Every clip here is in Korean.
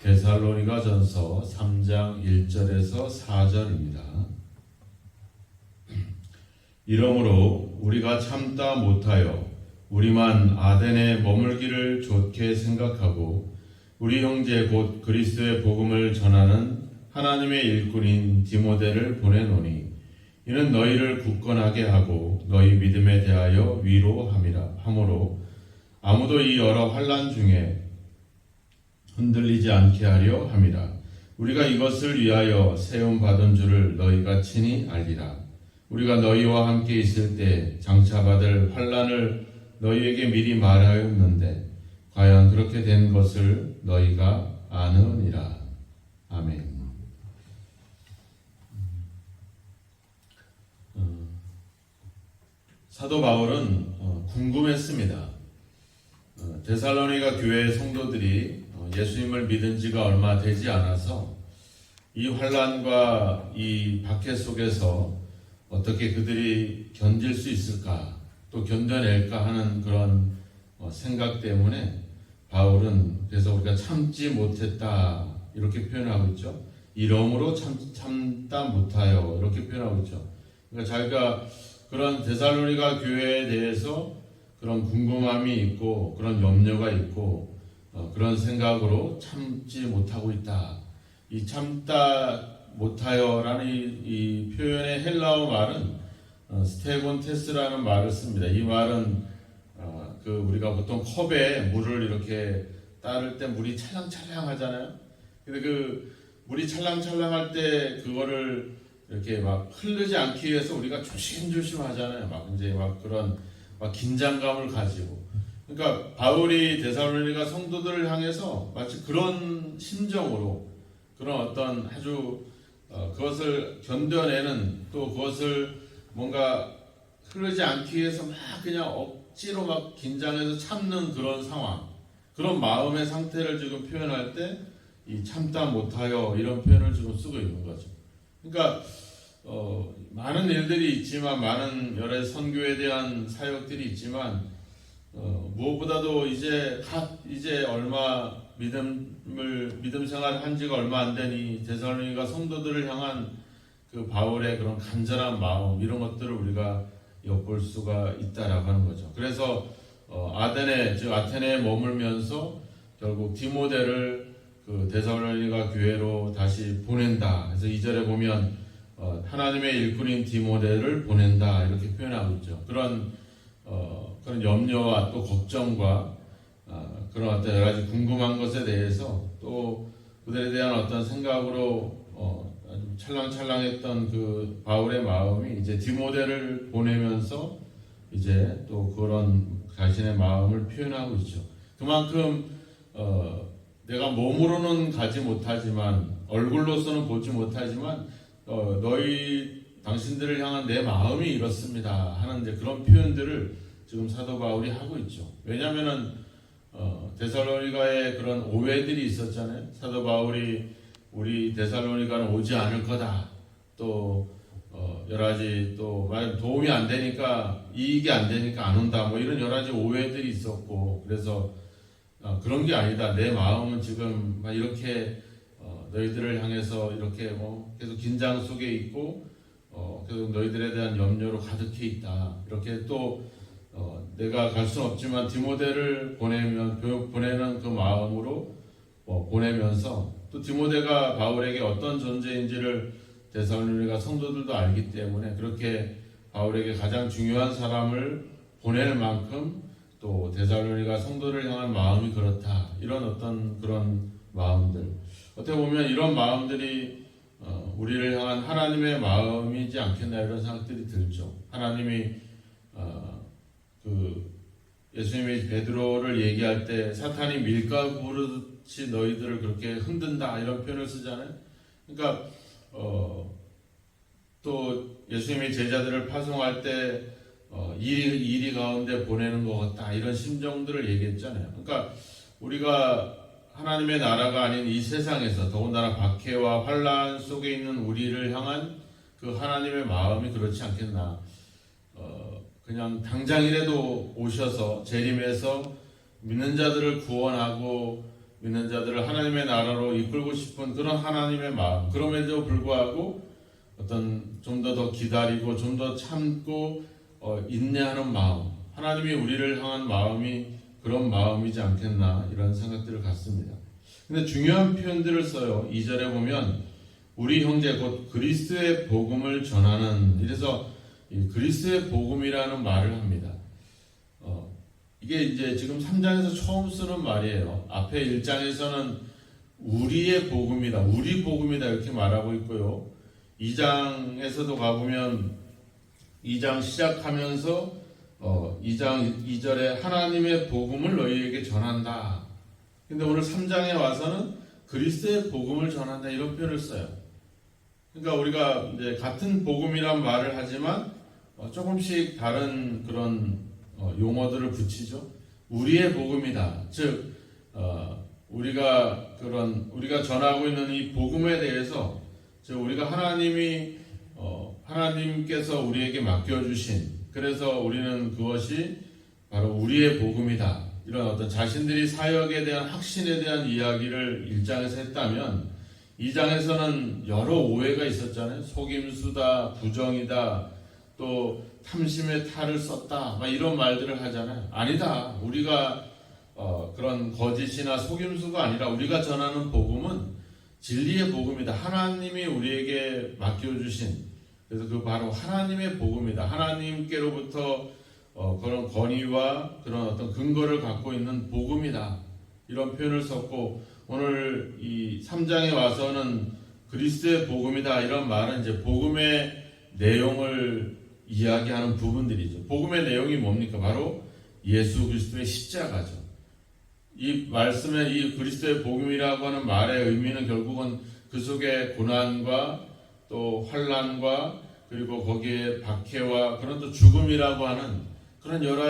데살로니가전서 3장 1절에서 4절입니다. 이러므로 우리가 참다 못하여 우리만 아덴에 머물기를 좋게 생각하고 우리 형제 곧 그리스도의 복음을 전하는 하나님의 일꾼인 디모데를 보내노니 이는 너희를 굳건하게 하고 너희 믿음에 대하여 위로함으로 아무도 이 여러 환난 중에 흔들리지 않게 하려 함이라. 우리가 이것을 위하여 세움 받은 줄을 너희가 친히 알리라. 우리가 너희와 함께 있을 때 장차 받을 환난을 너희에게 미리 말하였는데 과연 그렇게 된 것을 너희가 아느니라. 아멘. 사도 바울은 궁금했습니다. 데살로니가 교회의 성도들이 예수님을 믿은 지가 얼마 되지 않아서 이 환난과 이 박해 속에서 어떻게 그들이 견딜 수 있을까, 또 견뎌낼까 하는 그런 생각 때문에 바울은 그래서 우리가 참지 못했다 이렇게 표현하고 있죠. 이러므로 참다 못하여 이렇게 표현하고 있죠. 그러니까 자기가 그런 데살로니가 교회에 대해서 그런 궁금함이 있고 그런 염려가 있고 그런 생각으로 참지 못하고 있다. 이 참다 못하여라는 이 표현의 헬라어 말은 스테곤테스라는 말을 씁니다. 이 말은 우리가 보통 컵에 물을 이렇게 따를 때 물이 찰랑찰랑 하잖아요. 근데 그 물이 찰랑찰랑할 때 그거를 이렇게 막 흐르지 않기 위해서 우리가 조심조심 하잖아요. 그런 긴장감을 가지고. 그러니까 바울이 데살로니가 성도들을 향해서 마치 그런 심정으로 그런 어떤 아주 그것을 견뎌내는, 또 그것을 뭔가 흐르지 않기 위해서 막 그냥 억지로 막 긴장해서 참는 그런 상황, 그런 마음의 상태를 지금 표현할 때 이 참다 못하여 이런 표현을 지금 쓰고 있는 거죠. 그러니까 많은 일들이 있지만, 많은 여러 선교에 대한 사역들이 있지만 무엇보다도 이제 얼마 믿음 생활을 한 지가 얼마 안 되니 데살로니가 성도들을 향한 그 바울의 그런 간절한 마음, 이런 것들을 우리가 엿볼 수가 있다라고 하는 거죠. 그래서 아테네에 머물면서 결국 디모데를 그 데살로니가 교회로 다시 보낸다. 그래서 2절에 보면 하나님의 일꾼인 디모데를 보낸다 이렇게 표현하고 있죠. 그런 염려와 또 걱정과 그런 어떤 여러 가지 궁금한 것에 대해서, 또 그들에 대한 어떤 생각으로 아주 찰랑찰랑했던 그 바울의 마음이 이제 디모데를 보내면서 이제 또 그런 자신의 마음을 표현하고 있죠. 그만큼 내가 몸으로는 가지 못하지만, 얼굴로서는 보지 못하지만 당신들을 향한 내 마음이 이렇습니다 하는 이제 그런 표현들을 지금 사도 바울이 하고 있죠. 왜냐하면은 데살로니가에 그런 오해들이 있었잖아요. 사도 바울이 우리 데살로니가는 오지 않을 거다, 또 여러 가지 또 도움이 안 되니까, 이익이 안 되니까 안 온다, 뭐 이런 여러 가지 오해들이 있었고, 그래서 그런 게 아니다. 내 마음은 지금 막 이렇게 너희들을 향해서 이렇게 계속 긴장 속에 있고 계속 너희들에 대한 염려로 가득해 있다. 이렇게 또 내가 갈 수는 없지만 디모데를 보내는 그 마음으로 보내면서, 또 디모데가 바울에게 어떤 존재인지를 데살로니가 성도들도 알기 때문에 그렇게 바울에게 가장 중요한 사람을 보낼 만큼 또 데살로니가 성도를 향한 마음이 그렇다. 이런 어떤 그런 마음들, 어떻게 보면 이런 마음들이 우리를 향한 하나님의 마음이지 않겠나, 이런 생각들이 들죠. 하나님이 예수님이 베드로를 얘기할 때 사탄이 밀가부르듯이 너희들을 그렇게 흔든다 이런 표현을 쓰잖아요. 그러니까 또 예수님이 제자들을 파송할 때 이리 가운데 보내는 것 같다, 이런 심정들을 얘기했잖아요. 그러니까 우리가 하나님의 나라가 아닌 이 세상에서, 더군다나 박해와 환난 속에 있는 우리를 향한 그 하나님의 마음이 그렇지 않겠나. 그냥 당장이라도 오셔서 재림해서 믿는 자들을 구원하고 믿는 자들을 하나님의 나라로 이끌고 싶은 그런 하나님의 마음, 그럼에도 불구하고 어떤 좀 더 기다리고 좀 더 참고 인내하는 마음, 하나님이 우리를 향한 마음이 그런 마음이지 않겠나 이런 생각들을 갖습니다. 근데 중요한 표현들을 써요. 2절에 보면 우리 형제 곧 그리스도의 복음을 전하는, 이래서 그리스도의 복음이라는 말을 합니다. 이게 이제 지금 3장에서 처음 쓰는 말이에요. 앞에 1장에서는 우리의 복음이다, 우리 복음이다 이렇게 말하고 있고요. 2장에서도 가보면 2장 시작하면서 2장 2절에 하나님의 복음을 너희에게 전한다. 근데 오늘 3장에 와서는 그리스도의 복음을 전한다 이런 표현을 써요. 그러니까 우리가 이제 같은 복음이란 말을 하지만 조금씩 다른 그런 용어들을 붙이죠. 우리의 복음이다. 즉 우리가 전하고 있는 이 복음에 대해서, 즉 우리가 하나님께서 우리에게 맡겨주신, 그래서 우리는 그것이 바로 우리의 복음이다. 이런 어떤 자신들이 사역에 대한 확신에 대한 이야기를 1장에서 했다면 2장에서는 여러 오해가 있었잖아요. 속임수다, 부정이다, 또 탐심의 탈을 썼다, 막 이런 말들을 하잖아요. 아니다. 우리가 그런 거짓이나 속임수가 아니라 우리가 전하는 복음은 진리의 복음이다. 하나님이 우리에게 맡겨주신, 그래서 그 바로 하나님의 복음이다. 하나님께로부터 그런 권위와 그런 어떤 근거를 갖고 있는 복음이다. 이런 표현을 썼고, 오늘 이 3장에 와서는 그리스도의 복음이다. 이런 말은 이제 복음의 내용을 이야기하는 부분들이죠. 복음의 내용이 뭡니까? 바로 예수 그리스도의 십자가죠. 이 말씀에 이 그리스도의 복음이라고 하는 말의 의미는 결국은 그 속에 고난과 또 환난과 그리고 거기에 박해와 그런 또 죽음이라고 하는 그런 여러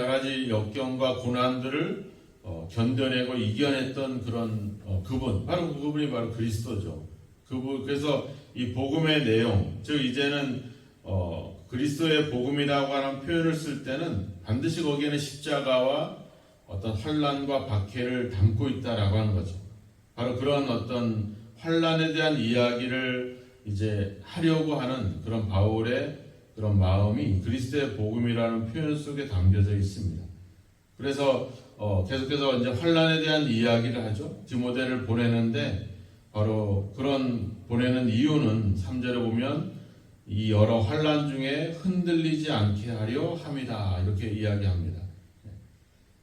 가지 역경과 고난들을 견뎌내고 이겨냈던 그런 그분, 바로 그 그분이 바로 그리스도죠. 그래서 이 복음의 내용, 즉 이제는 그리스도의 복음이라고 하는 표현을 쓸 때는 반드시 거기에는 십자가와 어떤 환난과 박해를 담고 있다라고 하는 거죠. 바로 그런 어떤 환난에 대한 이야기를 이제 하려고 하는 그런 바울의 그런 마음이 그리스도의 복음이라는 표현 속에 담겨져 있습니다. 그래서 계속해서 이제 환난에 대한 이야기를 하죠. 디모데를 보내는데 바로 그런 보내는 이유는 3절에 보면 이 여러 환난 중에 흔들리지 않게 하려 함이다. 이렇게 이야기합니다.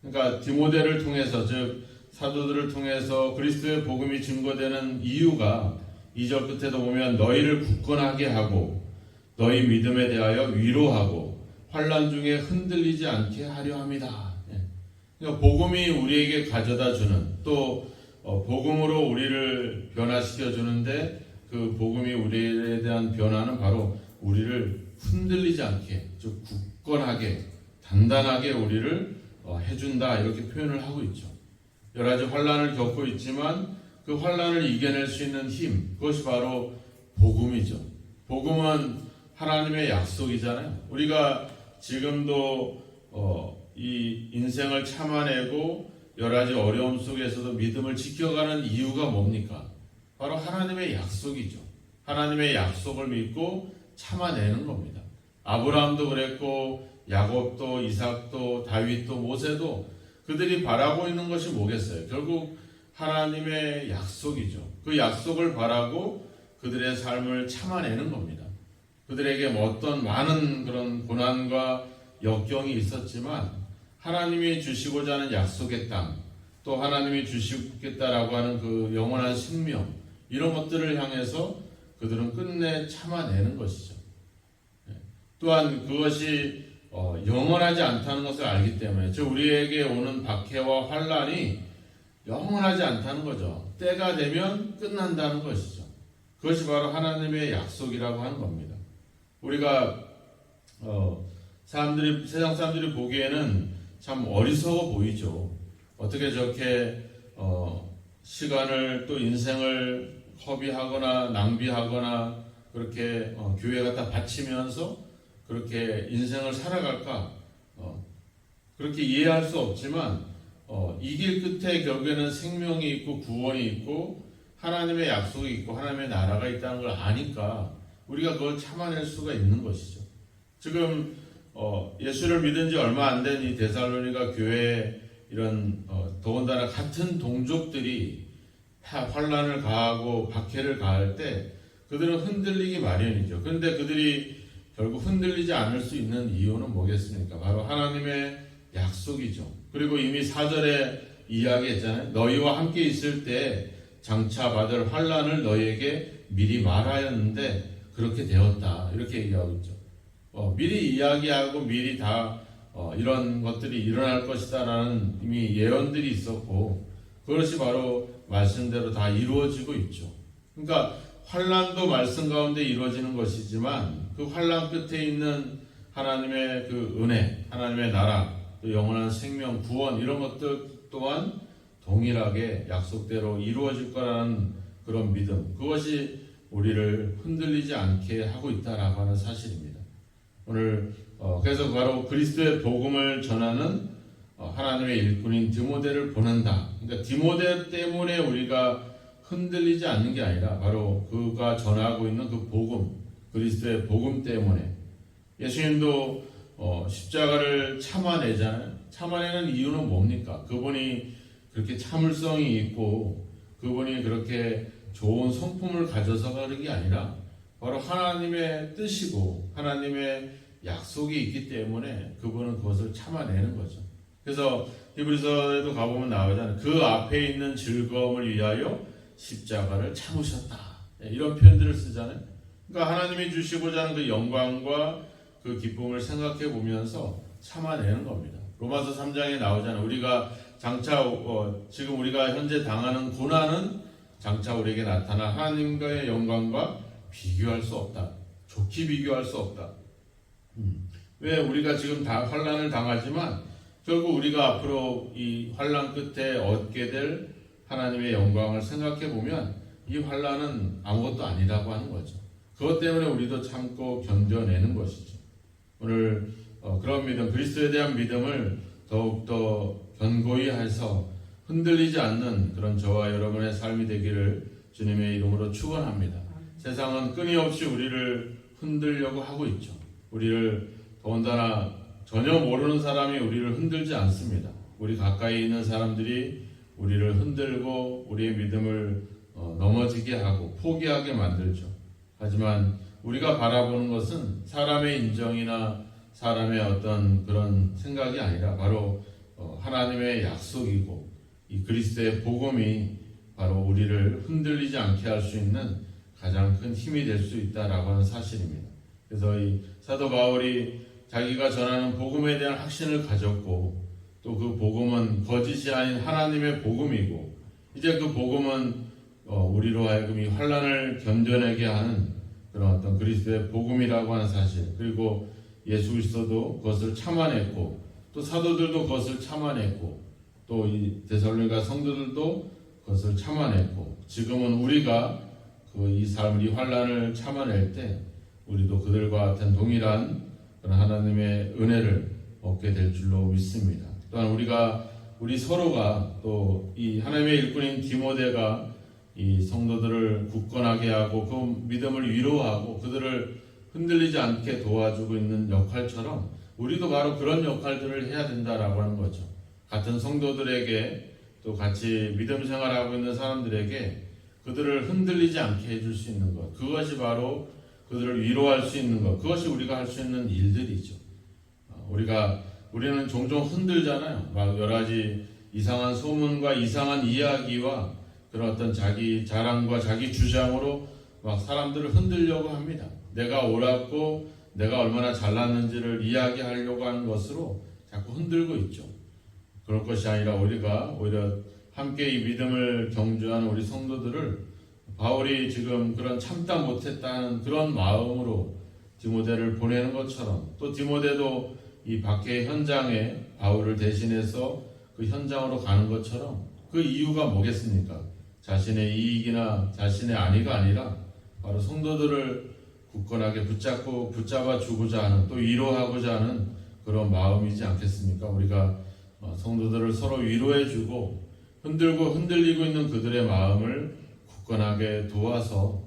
그러니까 디모데를 통해서, 즉 사도들을 통해서 그리스도의 복음이 증거되는 이유가 2절 끝에도 보면 너희를 굳건하게 하고 너희 믿음에 대하여 위로하고 환난 중에 흔들리지 않게 하려 함이다. 그러니까 복음이 우리에게 가져다 주는, 또 복음으로 우리를 변화시켜 주는데 그 복음이 우리에 대한 변화는 바로 우리를 흔들리지 않게, 즉 굳건하게 단단하게 우리를 해준다, 이렇게 표현을 하고 있죠. 여러 가지 환난을 겪고 있지만 그 환난을 이겨낼 수 있는 힘, 그것이 바로 복음이죠. 복음은 하나님의 약속이잖아요. 우리가 지금도 이 인생을 참아내고 여러 가지 어려움 속에서도 믿음을 지켜가는 이유가 뭡니까? 바로 하나님의 약속이죠. 하나님의 약속을 믿고 참아내는 겁니다. 아브라함도 그랬고 야곱도 이삭도 다윗도 모세도 그들이 바라고 있는 것이 뭐겠어요? 결국 하나님의 약속이죠. 그 약속을 바라고 그들의 삶을 참아내는 겁니다. 그들에게 어떤 많은 그런 고난과 역경이 있었지만 하나님이 주시고자 하는 약속의 땅, 또 하나님이 주시겠다라고 하는 그 영원한 생명, 이런 것들을 향해서 그들은 끝내 참아내는 것이죠. 또한 그것이 영원하지 않다는 것을 알기 때문에, 즉 우리에게 오는 박해와 환난이 영원하지 않다는 거죠. 때가 되면 끝난다는 것이죠. 그것이 바로 하나님의 약속이라고 하는 겁니다. 우리가 세상 사람들이 보기에는 참 어리석어 보이죠. 어떻게 저렇게 시간을 또 인생을 허비하거나 낭비하거나 그렇게 교회 갖다 바치면서 그렇게 인생을 살아갈까? 그렇게 이해할 수 없지만 이 길 끝에 결국에는 생명이 있고 구원이 있고 하나님의 약속이 있고 하나님의 나라가 있다는 걸 아니까 우리가 그걸 참아낼 수가 있는 것이죠. 지금 예수를 믿은 지 얼마 안 된 이 데살로니가 교회에 이런 더군다나 같은 동족들이 환난을 가하고 박해를 가할 때 그들은 흔들리기 마련이죠. 그런데 그들이 결국 흔들리지 않을 수 있는 이유는 뭐겠습니까? 바로 하나님의 약속이죠. 그리고 이미 4절에 이야기했잖아요. 너희와 함께 있을 때 장차 받을 환난을 너희에게 미리 말하였는데 그렇게 되었다. 이렇게 얘기하고 있죠. 미리 이야기하고 미리 다 이런 것들이 일어날 것이다라는 이미 예언들이 있었고 그것이 바로 말씀대로 다 이루어지고 있죠. 그러니까 환난도 말씀 가운데 이루어지는 것이지만 그 환난 끝에 있는 하나님의 그 은혜, 하나님의 나라, 또 영원한 생명, 구원 이런 것들 또한 동일하게 약속대로 이루어질 거라는 그런 믿음, 그것이 우리를 흔들리지 않게 하고 있다라고 하는 사실입니다. 오늘 그래서 바로 그리스도의 복음을 전하는 하나님의 일꾼인 디모데를 보낸다. 그러니까 디모데 때문에 우리가 흔들리지 않는 게 아니라 바로 그가 전하고 있는 그 복음, 그리스도의 복음 때문에 예수님도 십자가를 참아내잖아요. 참아내는 이유는 뭡니까? 그분이 그렇게 참을성이 있고 그분이 그렇게 좋은 성품을 가져서가 그런 게 아니라 바로 하나님의 뜻이고 하나님의 약속이 있기 때문에 그분은 그것을 참아내는 거죠. 그래서 히브리서에도 가보면 나오잖아요. 그 앞에 있는 즐거움을 위하여 십자가를 참으셨다. 이런 표현들을 쓰잖아요. 그러니까 하나님이 주시고자 하는 그 영광과 그 기쁨을 생각해 보면서 참아내는 겁니다. 로마서 3장에 나오잖아요. 우리가 장차 지금 우리가 현재 당하는 고난은 장차 우리에게 나타나 하나님과의 영광과 비교할 수 없다. 좋게 비교할 수 없다. 왜 우리가 지금 다 환난을 당하지만 결국 우리가 앞으로 이 환난 끝에 얻게 될 하나님의 영광을 생각해 보면 이 환난은 아무것도 아니라고 하는 거죠. 그것 때문에 우리도 참고 견뎌내는 것이죠. 오늘 그런 믿음, 그리스도에 대한 믿음을 더욱더 견고히 해서 흔들리지 않는 그런 저와 여러분의 삶이 되기를 주님의 이름으로 축원합니다. 세상은 끊임없이 우리를 흔들려고 하고 있죠. 우리를 더군다나 전혀 모르는 사람이 우리를 흔들지 않습니다. 우리 가까이 있는 사람들이 우리를 흔들고 우리의 믿음을 넘어지게 하고 포기하게 만들죠. 하지만 우리가 바라보는 것은 사람의 인정이나 사람의 어떤 그런 생각이 아니라 바로 하나님의 약속이고 이 그리스도의 복음이 바로 우리를 흔들리지 않게 할 수 있는 가장 큰 힘이 될 수 있다라고 하는 사실입니다. 그래서 이 사도 바울이 자기가 전하는 복음에 대한 확신을 가졌고 또 그 복음은 거짓이 아닌 하나님의 복음이고 이제 그 복음은 우리로 하여금 이 환난을 견뎌내게 하는 그런 어떤 그리스도의 복음이라고 하는 사실, 그리고 예수 그리스도도 그것을 참아냈고 또 사도들도 그것을 참아냈고 또 이 데살로니가 성도들도 그것을 참아냈고 지금은 우리가 이 삶을 이 환난을 참아낼 때 우리도 그들과 같은 동일한 그런 하나님의 은혜를 얻게 될 줄로 믿습니다. 또한 우리 서로가 또 이 하나님의 일꾼인 디모데가 이 성도들을 굳건하게 하고 그 믿음을 위로하고 그들을 흔들리지 않게 도와주고 있는 역할처럼 우리도 바로 그런 역할들을 해야 된다라고 하는 거죠. 같은 성도들에게 또 같이 믿음 생활하고 있는 사람들에게 그들을 흔들리지 않게 해줄 수 있는 것, 그것이 바로 그들을 위로할 수 있는 것, 그것이 우리가 할 수 있는 일들이죠. 우리는 종종 흔들잖아요. 막 여러 가지 이상한 소문과 이상한 이야기와 그런 어떤 자기 자랑과 자기 주장으로 막 사람들을 흔들려고 합니다. 내가 옳았고 내가 얼마나 잘났는지를 이야기하려고 하는 것으로 자꾸 흔들고 있죠. 그럴 것이 아니라 우리가 오히려 함께 이 믿음을 경주하는 우리 성도들을 바울이 지금 그런 참다 못했다는 그런 마음으로 디모데를 보내는 것처럼 또 디모데도 이 박해 현장에 바울을 대신해서 그 현장으로 가는 것처럼 그 이유가 뭐겠습니까? 자신의 이익이나 자신의 안위가 아니라 바로 성도들을 굳건하게 붙잡아 주고자 하는 또 위로하고자 하는 그런 마음이지 않겠습니까? 우리가 성도들을 서로 위로해주고 흔들리고 있는 그들의 마음을 굳건하게 도와서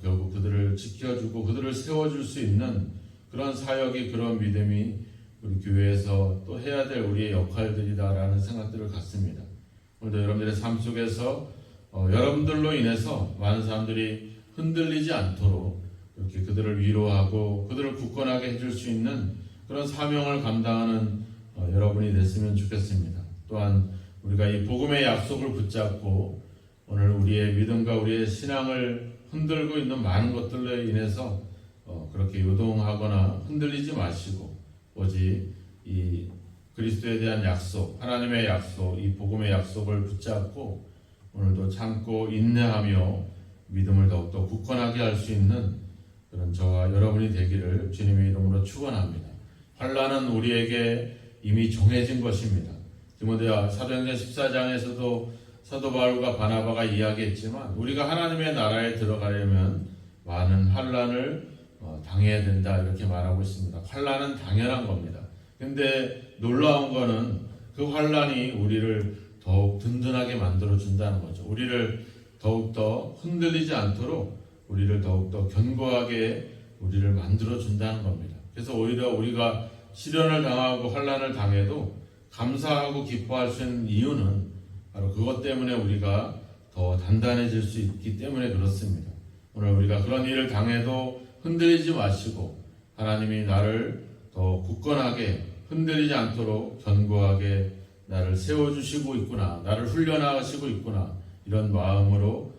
결국 그들을 지켜주고 그들을 세워줄 수 있는 그런 사역이, 그런 믿음이 우리 교회에서 또 해야 될 우리의 역할들이다라는 생각들을 갖습니다. 오늘도 여러분들의 삶 속에서 여러분들로 인해서 많은 사람들이 흔들리지 않도록 이렇게 그들을 위로하고 그들을 굳건하게 해줄 수 있는 그런 사명을 감당하는 여러분이 됐으면 좋겠습니다. 또한 우리가 이 복음의 약속을 붙잡고 오늘 우리의 믿음과 우리의 신앙을 흔들고 있는 많은 것들로 인해서 그렇게 요동하거나 흔들리지 마시고 오직 이 그리스도에 대한 약속, 하나님의 약속, 이 복음의 약속을 붙잡고 오늘도 참고 인내하며 믿음을 더욱더 굳건하게 할 수 있는 그런 저와 여러분이 되기를 주님의 이름으로 축원합니다. 환난은 우리에게 이미 정해진 것입니다. 디모데야 사도행전 14장에서도 사도 바울과 바나바가 이야기했지만 우리가 하나님의 나라에 들어가려면 많은 환난을 당해야 된다 이렇게 말하고 있습니다. 환난은 당연한 겁니다. 근데 놀라운 거는 그 환난이 우리를 더욱 든든하게 만들어 준다는 거죠. 우리를 더욱더 흔들리지 않도록 우리를 더욱더 견고하게 우리를 만들어 준다는 겁니다. 그래서 오히려 우리가 시련을 당하고 환난을 당해도 감사하고 기뻐할 수 있는 이유는 바로 그것 때문에 우리가 더 단단해질 수 있기 때문에 그렇습니다. 오늘 우리가 그런 일을 당해도 흔들리지 마시고 하나님이 나를 더 굳건하게 흔들리지 않도록 견고하게 나를 세워주시고 있구나, 나를 훈련하시고 있구나, 이런 마음으로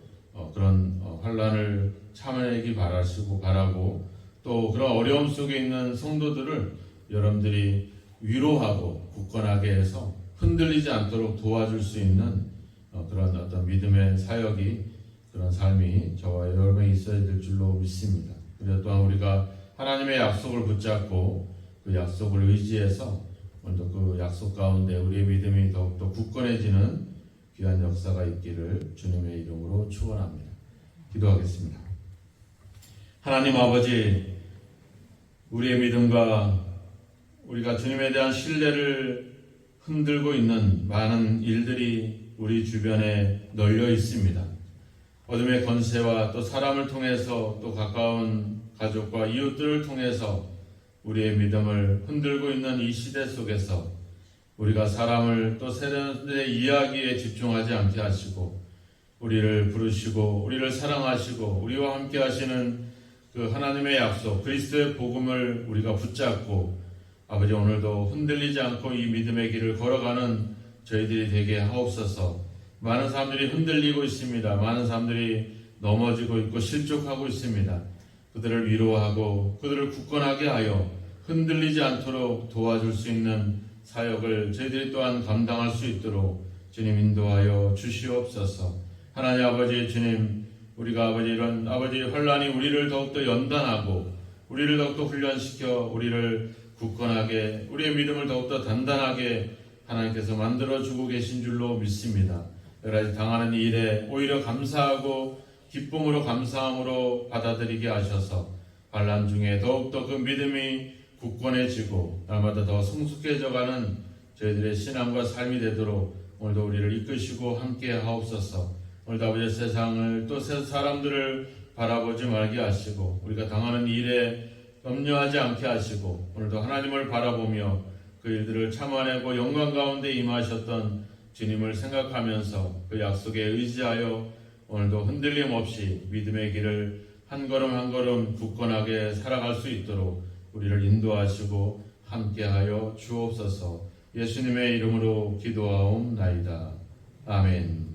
그런 환난을 참아내기 바라고 또 그런 어려움 속에 있는 성도들을 여러분들이 위로하고 굳건하게 해서 흔들리지 않도록 도와줄 수 있는 그런 어떤 믿음의 사역이, 그런 삶이 저와 여러분이 있어야 될 줄로 믿습니다. 그리고 또한 우리가 하나님의 약속을 붙잡고 그 약속을 의지해서 오늘도 그 약속 가운데 우리의 믿음이 더욱더 굳건해지는 귀한 역사가 있기를 주님의 이름으로 축원합니다. 기도하겠습니다. 하나님 아버지, 우리의 믿음과 우리가 주님에 대한 신뢰를 흔들고 있는 많은 일들이 우리 주변에 널려 있습니다. 어둠의 권세와 또 사람을 통해서 또 가까운 가족과 이웃들을 통해서 우리의 믿음을 흔들고 있는 이 시대 속에서 우리가 사람을 또 세상의 이야기에 집중하지 않게 하시고 우리를 부르시고 우리를 사랑하시고 우리와 함께 하시는 그 하나님의 약속, 그리스도의 복음을 우리가 붙잡고 아버지 오늘도 흔들리지 않고 이 믿음의 길을 걸어가는 저희들이 되게 하옵소서. 많은 사람들이 흔들리고 있습니다. 많은 사람들이 넘어지고 있고 실족하고 있습니다. 그들을 위로하고 그들을 굳건하게 하여 흔들리지 않도록 도와줄 수 있는 사역을 저희들이 또한 감당할 수 있도록 주님 인도하여 주시옵소서. 하나님 아버지 주님, 우리가 아버지 이런 아버지 환난이 우리를 더욱더 연단하고 우리를 더욱더 훈련시켜 우리를 굳건하게, 우리의 믿음을 더욱더 단단하게 하나님께서 만들어주고 계신 줄로 믿습니다. 여러 가지 당하는 일에 오히려 감사하고 기쁨으로 감사함으로 받아들이게 하셔서 환난 중에 더욱더 그 믿음이 굳건해지고 날마다 더 성숙해져가는 저희들의 신앙과 삶이 되도록 오늘도 우리를 이끄시고 함께 하옵소서. 오늘도 아버지 세상을 또 사람들을 바라보지 말게 하시고 우리가 당하는 일에 염려하지 않게 하시고 오늘도 하나님을 바라보며 그 일들을 참아내고 영광 가운데 임하셨던 주님을 생각하면서 그 약속에 의지하여 오늘도 흔들림 없이 믿음의 길을 한 걸음 한 걸음 굳건하게 살아갈 수 있도록 우리를 인도하시고 함께하여 주옵소서. 예수님의 이름으로 기도하옵나이다. 아멘.